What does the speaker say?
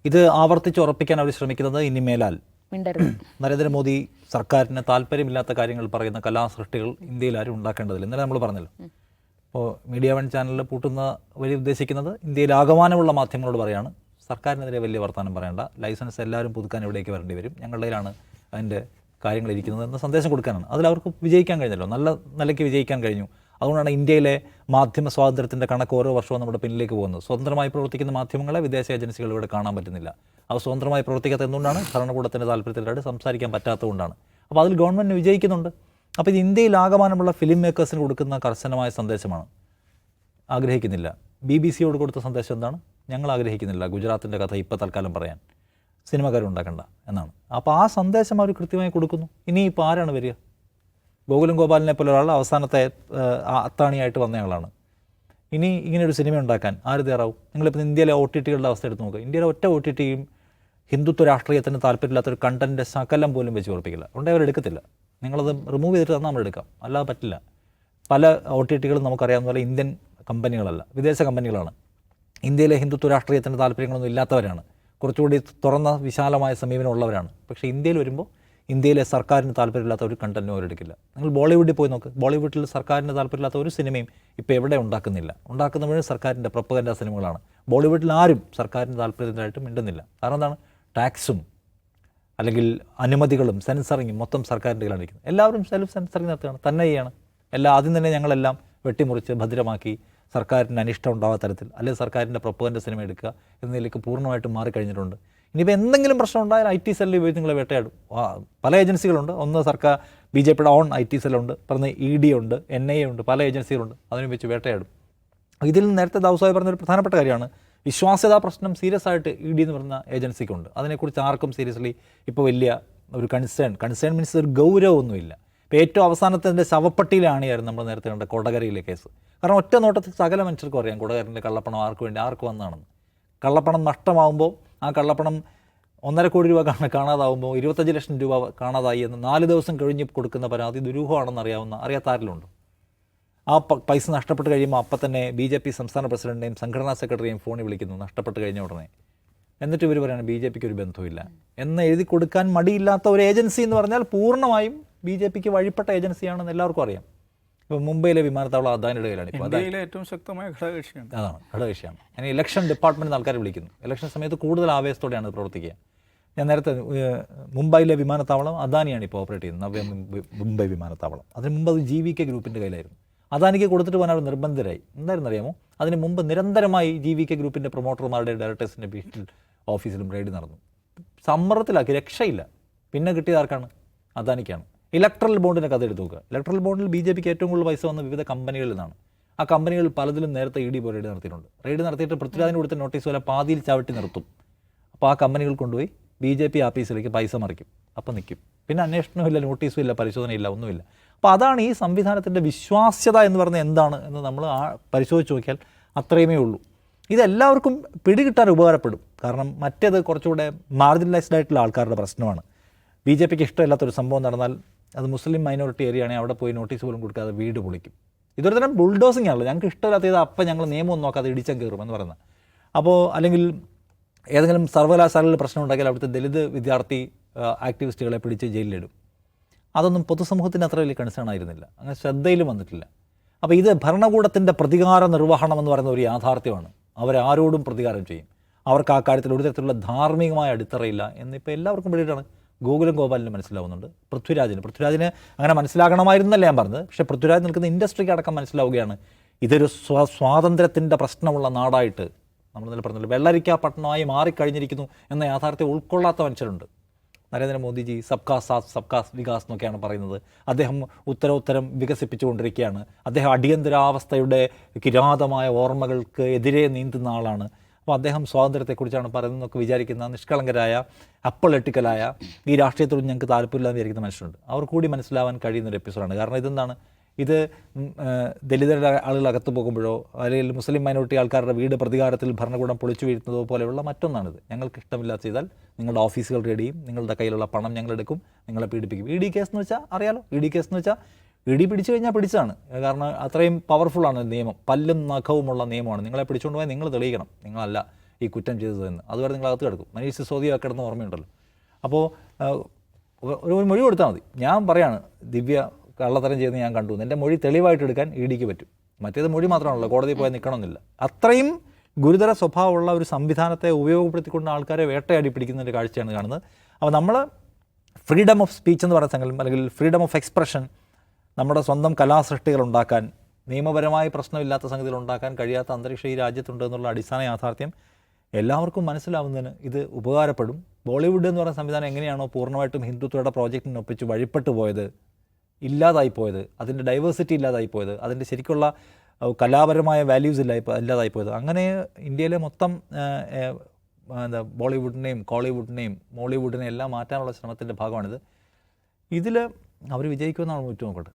ഇത് ആവർത്തിച്ചുറപ്പിക്കാൻ അവർ ശ്രമിക്കുന്നത് ഇനി മേലാൽ മിണ്ടരുത്. നരേന്ദ്രമോദി സർക്കാരിന് താല്പര്യമില്ലാത്ത കാര്യങ്ങൾ പറയുന്ന കലാസൃഷ്ടികൾ ഇന്ത്യയിൽ ആരും ഉണ്ടാക്കേണ്ടതില്ല. ഇന്നലെ നമ്മൾ പറഞ്ഞല്ലോ, ഇപ്പോൾ മീഡിയ വൺ ചാനലിൽ പൂട്ടുന്ന വഴി ഉദ്ദേശിക്കുന്നത് ഇന്ത്യയിൽ ആകമാനമുള്ള മാധ്യമങ്ങളോട് പറയാണ്, സർക്കാരിനെതിരെ വലിയ വർത്തമാനം പറയേണ്ട, ലൈസൻസ് എല്ലാവരും പുതുക്കാൻ ഇവിടേക്ക് വരേണ്ടി വരും, ഞങ്ങളുടെ കയ്യിലാണ് അതിൻ്റെ കാര്യങ്ങൾ ഇരിക്കുന്നത് എന്ന സന്ദേശം കൊടുക്കാനാണ്. അതിൽ അവർക്ക് വിജയിക്കാൻ കഴിഞ്ഞല്ലോ, നല്ല നിലയ്ക്ക് വിജയിക്കാൻ കഴിഞ്ഞു. അതുകൊണ്ടാണ് ഇന്ത്യയിലെ മാധ്യമ സ്വാതന്ത്ര്യത്തിൻ്റെ കണക്ക് ഓരോ വർഷവും നമ്മുടെ പിന്നിലേക്ക് പോകുന്നത്. സ്വതന്ത്രമായി പ്രവർത്തിക്കുന്ന മാധ്യമങ്ങളെ വിദേശ ഏജൻസികൾ ഇവിടെ കാണാൻ പറ്റുന്നില്ല. അവ സ്വതന്ത്രമായി പ്രവർത്തിക്കാത്ത എന്തുകൊണ്ടാണ്? ഭരണകൂടത്തിൻ്റെ താല്പര്യത്തിലായിട്ട് സംസാരിക്കാൻ പറ്റാത്തതുകൊണ്ടാണ്. അപ്പോൾ അതിൽ ഗവൺമെൻറ് വിജയിക്കുന്നുണ്ട്. അപ്പോൾ ഇത് ഇന്ത്യയിൽ ആകമാനമുള്ള ഫിലിം മേക്കേഴ്സിന് കൊടുക്കുന്ന കർശനമായ സന്ദേശമാണ്. ആഗ്രഹിക്കുന്നില്ല. BBC-യോട് കൊടുത്ത സന്ദേശം എന്താണ്? ഞങ്ങൾ ആഗ്രഹിക്കുന്നില്ല ഗുജറാത്തിൻ്റെ കഥ ഇപ്പോൾ തൽക്കാലം പറയാൻ, സിനിമക്കാരുണ്ടാക്കണ്ട എന്നാണ്. അപ്പോൾ ആ സന്ദേശം അവർ കൃത്യമായി കൊടുക്കുന്നു. ഇനി ഇപ്പോൾ ആരാണ് വരിക? ഗോകുലം ഗോപാലിനെ പോലെ ഒരാൾ അവസാനത്തെ അത്താണിയായിട്ട് വന്നയാളാണ്. ഇനി ഇങ്ങനെയൊരു സിനിമ ഉണ്ടാക്കാൻ ആര് തയ്യാറാവും? നിങ്ങളിപ്പോൾ ഇന്ത്യയിലെ OTT-കളുടെ അവസ്ഥ എടുത്ത് നോക്കുക. ഇന്ത്യയിലെ ഒറ്റ OTT-യും ഹിന്ദുത്വ രാഷ്ട്രീയത്തിന് താല്പര്യമില്ലാത്തൊരു കണ്ടൻറ്റ് ശകലം പോലും വെച്ച് ഉറപ്പിക്കില്ല. അതുകൊണ്ട് അവരെടുക്കത്തില്ല. നിങ്ങളത് റിമൂവ് ചെയ്തിട്ട് തന്നാൽ നമ്മൾ എടുക്കാം, അല്ലാതെ പറ്റില്ല. പല OTT-കളും നമുക്കറിയാവുന്ന പോലെ ഇന്ത്യൻ കമ്പനികളല്ല, വിദേശ കമ്പനികളാണ്. ഇന്ത്യയിലെ ഹിന്ദുത്വ രാഷ്ട്രീയത്തിന് താല്പര്യങ്ങളൊന്നും ഇല്ലാത്തവരാണ്, കുറച്ചുകൂടി തുറന്ന വിശാലമായ സമീപനമുള്ളവരാണ്. പക്ഷേ ഇന്ത്യയിൽ വരുമ്പോൾ ഇന്ത്യയിലെ സർക്കാരിന് താല്പര്യമില്ലാത്ത ഒരു കണ്ടൻറ്റും അവരെടുക്കില്ല. നിങ്ങൾ ബോളിവുഡിൽ പോയി നോക്ക്. ബോളിവുഡിൽ സർക്കാരിന് താല്പര്യമില്ലാത്ത ഒരു സിനിമയും ഇപ്പോൾ എവിടെ ഉണ്ടാക്കുന്നില്ല. ഉണ്ടാക്കുന്ന മുഴുവൻ സർക്കാരിൻ്റെ പ്രൊപ്പഗൻഡ സിനിമകളാണ്. ബോളിവുഡിൽ ആരും സർക്കാരിന് താല്പര്യത്തിനായിട്ട് മിണ്ടുന്നില്ല. കാരണം എന്താണ്? ടാക്സും അല്ലെങ്കിൽ അനുമതികളും സെൻസറിങ്ങും മൊത്തം സർക്കാരിൻ്റെ കയ്യിലാണ് ഇരിക്കുന്നത്. എല്ലാവരും സെൽഫ് സെൻസറിങ് നടത്തുകയാണ്, തന്നെ ചെയ്യാണ്. ആദ്യം തന്നെ ഞങ്ങളെല്ലാം വെട്ടിമുറിച്ച് ഭദ്രമാക്കി സർക്കാരിന് അനിഷ്ടം ഉണ്ടാവാത്ത തരത്തിൽ, അല്ലെങ്കിൽ സർക്കാരിൻ്റെ പ്രൊപ്പഗൻഡ സിനിമ എടുക്കുക എന്നതിലേക്ക് പൂർണ്ണമായിട്ടും മാറിക്കഴിഞ്ഞിട്ടുണ്ട്. ഇനിയിപ്പോൾ എന്തെങ്കിലും പ്രശ്നം ഉണ്ടായാൽ IT സെല്ലിൽ ഉപയോഗിച്ച് നിങ്ങളെ വേട്ടയാടും. പല ഏജൻസികളുണ്ട്. ഒന്ന് സർക്കാർ BJP-യുടെ ഓൺ IT സെല്ലുണ്ട്, പറഞ്ഞ ED ഉണ്ട്, NIA ഉണ്ട്, പല ഏജൻസികളുണ്ട്. അതിനെ വെച്ച് വേട്ടയാടും. ഇതിൽ നേരത്തെ ദാവൂസായി പറഞ്ഞൊരു പ്രധാനപ്പെട്ട കാര്യമാണ്, വിശ്വാസ്യതാ പ്രശ്നം സീരിയസ് ആയിട്ട് ED എന്ന് പറയുന്ന ഏജൻസിക്കുണ്ട്. അതിനെക്കുറിച്ച് ആർക്കും സീരിയസ്ലി ഇപ്പോൾ വലിയ ഒരു കൺസേൺ മീൻസ് ഒരു ഗൗരവമൊന്നുമില്ല. ഇപ്പോൾ ഏറ്റവും അവസാനത്തിൻ്റെ ശവപ്പട്ടിയിലാണിയായിരുന്നു നമ്മൾ നേരത്തെ കണ്ട കൊടകരയിലെ കേസ്. കാരണം ഒറ്റ നോട്ടത്തിൽ സകല മനുഷ്യർക്കും അറിയാം കൊടകരൻ്റെ കള്ളപ്പണം ആർക്ക് വന്നതാണെന്ന്. കള്ളപ്പണം നഷ്ടമാകുമ്പോൾ ആ കള്ളപ്പണം 1.5 കോടി രൂപ കാണാതാവുമ്പോൾ 25 ലക്ഷം രൂപ കാണാതായി എന്ന് 4 ദിവസം കഴിഞ്ഞ് കൊടുക്കുന്ന പരാതി ദുരൂഹമാണെന്ന് അറിയാത്ത ആരിലുണ്ട്? ആ പൈസ നഷ്ടപ്പെട്ട് കഴിയുമ്പോൾ അപ്പം തന്നെ BJP സംസ്ഥാന പ്രസിഡന്റിനെയും സംഘടനാ സെക്രട്ടറിയെയും ഫോണിൽ വിളിക്കുന്നു, നഷ്ടപ്പെട്ട് കഴിഞ്ഞ ഉടനെ. എന്നിട്ട് ഇവർ പറയുന്നത് BJP-ക്ക് ഒരു ബന്ധമില്ല എന്ന് എഴുതി കൊടുക്കാൻ മടിയില്ലാത്ത ഒരു ഏജൻസി എന്ന് പറഞ്ഞാൽ പൂർണ്ണമായും BJP-ക്ക് വഴിപ്പെട്ട ഏജൻസിയാണെന്ന് എല്ലാവർക്കും അറിയാം. ഇപ്പോൾ മുംബൈയിലെ വിമാനത്താവളം അദാനിയുടെ കയ്യിലാണ്. ഇപ്പോൾ ഇന്ത്യയിലെ ഏറ്റവും ശക്തമായ ഘടകകക്ഷിയാണ്. അതാണ് ഘടകകക്ഷിയാണ്. ഞാൻ ഇലക്ഷൻ ഡിപ്പാർട്ട്മെൻറ്റിൽ ആൾക്കാരെ വിളിക്കുന്നു. ഇലക്ഷൻ സമയത്ത് കൂടുതൽ ആവേശത്തോടെയാണ് പ്രവർത്തിക്കുക. ഞാൻ നേരത്തെ മുംബൈയിലെ വിമാനത്താവളം അദാനിയാണ് ഇപ്പോൾ ഓപ്പറേറ്റ് ചെയ്യുന്നത്, മുംബൈ വിമാനത്താവളം. അതിന് മുമ്പ് അത് GVK ഗ്രൂപ്പിൻ്റെ കയ്യിലായിരുന്നു. അദാനിക്ക് കൊടുത്തിട്ട് പോകാൻ അവർ നിർബന്ധരായി. എന്തായിരുന്നു അറിയാമോ? അതിന് മുമ്പ് നിരന്തരമായി GVK ഗ്രൂപ്പിൻ്റെ പ്രൊമോട്ടർമാരുടെ ഡയറക്ടേഴ്സിൻ്റെ വീട്ടിൽ ഓഫീസിലും റെയ്ഡ് നടന്നു. സമ്മർദ്ദത്തിലാക്കി, രക്ഷയില്ല. പിന്നെ കിട്ടിയത് ആർക്കാണ്? അദാനിക്കാണ്. ഇലക്ട്രൽ ബോണ്ടിൻ്റെ കഥ എടുത്ത് നോക്കുക. ഇലക്ട്രൽ ബോണ്ടിൽ BJP-ക്ക് ഏറ്റവും കൂടുതൽ പൈസ വന്ന വിവിധ കമ്പനികളിൽ നിന്നാണ്. ആ കമ്പനികൾ പലതിലും നേരത്തെ ED പോയി റെയ്ഡ് നടത്തിയിട്ടുണ്ട്. റെയ്ഡ് നടത്തിയിട്ട് പൃഥ്വിരാജിന് കൊടുത്ത നോട്ടീസ് പോലെ പാതിയിൽ ചവിട്ടി നിർത്തും. അപ്പോൾ ആ കമ്പനികൾ കൊണ്ടുപോയി BJP ആഫീസിലേക്ക് പൈസ മറിക്കും. അപ്പം നിൽക്കും. പിന്നെ അന്വേഷണമില്ല, നോട്ടീസും ഇല്ല, പരിശോധനയില്ല, ഒന്നുമില്ല. അപ്പോൾ അതാണ് ഈ സംവിധാനത്തിൻ്റെ വിശ്വാസ്യത എന്ന് പറഞ്ഞാൽ എന്താണ് എന്ന് നമ്മൾ പരിശോധിച്ച് നോക്കിയാൽ അത്രയുമേ ഉള്ളൂ. ഇതെല്ലാവർക്കും പിടികിട്ടാൻ ഉപകാരപ്പെടും. കാരണം മറ്റേത് കുറച്ചുകൂടെ മാർജിനലൈസ്ഡ് ആയിട്ടുള്ള ആൾക്കാരുടെ പ്രശ്നമാണ്. BJP-ക്ക് ഇഷ്ടമില്ലാത്തൊരു സംഭവം നടന്നാൽ അത് മുസ്ലിം മൈനോറിറ്റി ഏരിയ ആണെങ്കിൽ അവിടെ പോയി നോട്ടീസ് പോലും കൊടുക്കാതെ വീട് പൊളിക്കും. ഇതൊരു തരം ബുൾഡോസിംഗ് ആണല്ലോ. ഞങ്ങൾക്ക് ഇഷ്ടമില്ലാത്തത് അപ്പം ഞങ്ങൾ നിയമമൊന്നും നോക്കാതെ ഇടിച്ചാൽ കയറും എന്ന് പറയുന്നത്. അപ്പോൾ അല്ലെങ്കിൽ ഏതെങ്കിലും സർവകലാശാലയിൽ പ്രശ്നം ഉണ്ടാക്കിയാൽ അവിടുത്തെ ദലിത് വിദ്യാർത്ഥി ആക്ടിവിസ്റ്റുകളെ പിടിച്ച് ജയിലിലിടും. അതൊന്നും പൊതുസമൂഹത്തിന് അത്ര വലിയ കൺസേൺ ആയിരുന്നില്ല, അങ്ങനെ ശ്രദ്ധയിലും വന്നിട്ടില്ല. അപ്പോൾ ഇത് ഭരണകൂടത്തിൻ്റെ പ്രതികാര നിർവഹണം എന്ന് പറയുന്ന ഒരു യാഥാർത്ഥ്യമാണ്. അവരാരോടും പ്രതികാരം ചെയ്യും. അവർക്ക് ആ കാര്യത്തിൽ ഒരു തരത്തിലുള്ള ധാർമ്മികമായ അടിത്തറയില്ല എന്നിപ്പോൾ എല്ലാവർക്കും വേണ്ടിയിട്ടാണ്. ഗോകുലം ഗോപാലിന് മനസ്സിലാവുന്നുണ്ട്, പൃഥ്വിരാജിന് അങ്ങനെ മനസ്സിലാകണമായിരുന്നല്ല ഞാൻ പറഞ്ഞത്. പക്ഷേ പൃഥ്വിരാജ് നിൽക്കുന്ന ഇൻഡസ്ട്രിക്ക് അടക്കം മനസ്സിലാവുകയാണ് ഇതൊരു സ്വാതന്ത്ര്യത്തിൻ്റെ പ്രശ്നമുള്ള നാടായിട്ട്, നമ്മൾ ഇന്നലെ പറഞ്ഞല്ലോ, വെള്ളരിക്ക പട്ടണമായി മാറിക്കഴിഞ്ഞിരിക്കുന്നു എന്ന യാഥാർത്ഥ്യം ഉൾക്കൊള്ളാത്ത മനുഷ്യരുണ്ട്. നരേന്ദ്രമോദിജി സബ്കാ സാത്ത് സബ്കാ വികാസ് എന്നൊക്കെയാണ് പറയുന്നത്. അദ്ദേഹം ഉത്തരോത്തരം വികസിപ്പിച്ചുകൊണ്ടിരിക്കുകയാണ്. അദ്ദേഹം അടിയന്തരാവസ്ഥയുടെ കിരാതമായ ഓർമ്മകൾക്ക് എതിരെ നീന്തുന്ന ആളാണ്. അപ്പോൾ അദ്ദേഹം സ്വാതന്ത്ര്യത്തെക്കുറിച്ചാണ് പറയുന്നതെന്നൊക്കെ വിചാരിക്കുന്ന നിഷ്കളങ്കരായ അപ്പൊളിറ്റിക്കലായ ഈ രാഷ്ട്രീയത്തോട് ഞങ്ങൾക്ക് താല്പര്യമില്ലാന്ന് വിചാരിക്കുന്ന മനുഷ്യരുണ്ട്. അവർ കൂടി മനസ്സിലാവാൻ കഴിയുന്നൊരു എപ്പിസോഡാണ്. കാരണം ഇതെന്താണ്, ഇത് ദലിതരുടെ ആളുകൾ അകത്ത് പോകുമ്പോഴോ അല്ലെങ്കിൽ മുസ്ലിം മൈനോറിറ്റി ആൾക്കാരുടെ വീട് പ്രതികാരത്തിൽ ഭരണകൂടം പൊളിച്ചു വീഴ്ത്തുന്നതോ പോലെയുള്ള മറ്റൊന്നാണിത്. ഞങ്ങൾക്ക് ഇഷ്ടമില്ലാത്ത ചെയ്താൽ നിങ്ങളുടെ ഓഫീസുകൾ റെഡി ചെയ്യും, നിങ്ങളുടെ കയ്യിലുള്ള പണം ഞങ്ങളെടുക്കും, നിങ്ങളെ പീഡിപ്പിക്കും. ED കേസ് എന്ന് വെച്ചാൽ അറിയാലോ, ED കേസ് എന്ന് വെച്ചാൽ ED പിടിച്ചു കഴിഞ്ഞാൽ പിടിച്ചതാണ്. കാരണം അത്രയും പവർഫുള്ളാണ് നിയമം, പല്ലും നഖവുമുള്ള നിയമമാണ്. നിങ്ങളെ പിടിച്ചുകൊണ്ട് പോയാൽ നിങ്ങൾ തെളിയിക്കണം നിങ്ങളല്ല ഈ കുറ്റം ചെയ്തതെന്ന്. അതുവരെ നിങ്ങൾ അകത്ത് കിടക്കും. മനീഷ് സിസോദിയ കിടന്ന ഓർമ്മയുണ്ടല്ലോ. അപ്പോൾ ഒരു മൊഴി കൊടുത്താൽ മതി. ഞാൻ പറയാണ് ദിവ്യ കള്ളത്തരം ചെയ്യുന്നത് ഞാൻ കണ്ടു, എൻ്റെ മൊഴി തെളിവായിട്ട് എടുക്കാൻ ഇ ഡിക്ക് പറ്റും. മറ്റേത് മൊഴി മാത്രമാണല്ലോ, കോടതിയിൽ പോയി നിൽക്കണമെന്നില്ല. അത്രയും ഗുരുതര സ്വഭാവമുള്ള ഒരു സംവിധാനത്തെ ഉപയോഗപ്പെടുത്തിക്കൊണ്ട് ആൾക്കാരെ വേട്ടയാടി പിടിക്കുന്ന ഒരു കാഴ്ചയാണ് കാണുന്നത്. അപ്പോൾ നമ്മൾ ഫ്രീഡം ഓഫ് സ്പീച്ച് എന്ന് പറയുന്ന സങ്കല്പം, അല്ലെങ്കിൽ ഫ്രീഡം ഓഫ് എക്സ്പ്രഷൻ, നമ്മുടെ സ്വന്തം കലാസൃഷ്ടികൾ ഉണ്ടാക്കാൻ, നിയമപരമായ പ്രശ്നമില്ലാത്ത സംഗതികൾ ഉണ്ടാക്കാൻ കഴിയാത്ത അന്തരീക്ഷം ഈ രാജ്യത്തുണ്ട് എന്നുള്ള അടിസ്ഥാന യാഥാർത്ഥ്യം എല്ലാവർക്കും മനസ്സിലാവുന്നതിന് ഇത് ഉപകാരപ്പെടും. ബോളിവുഡ് എന്ന് പറയുന്ന സംവിധാനം എങ്ങനെയാണോ പൂർണ്ണമായിട്ടും ഹിന്ദുത്വയുടെ പ്രോജക്റ്റിനൊപ്പിച്ച് വഴിപ്പെട്ടു പോയത്, ഇല്ലാതായിപ്പോയത്, അതിൻ്റെ ഡൈവേഴ്സിറ്റി ഇല്ലാതായിപ്പോയത്, അതിൻ്റെ ശരിക്കുള്ള കലാപരമായ വാല്യൂസ് ഇല്ലാതായിപ്പോയത്, അങ്ങനെ ഇന്ത്യയിലെ മൊത്തം ബോളിവുഡിനെയും കോളിവുഡിനെയും മോളിവുഡിനെയും എല്ലാം മാറ്റാനുള്ള ശ്രമത്തിൻ്റെ ഭാഗമാണിത്. ഇതിൽ അവർ വിജയിക്കുമെന്നാണ് ഉറ്റുനോക്കട്ടെ.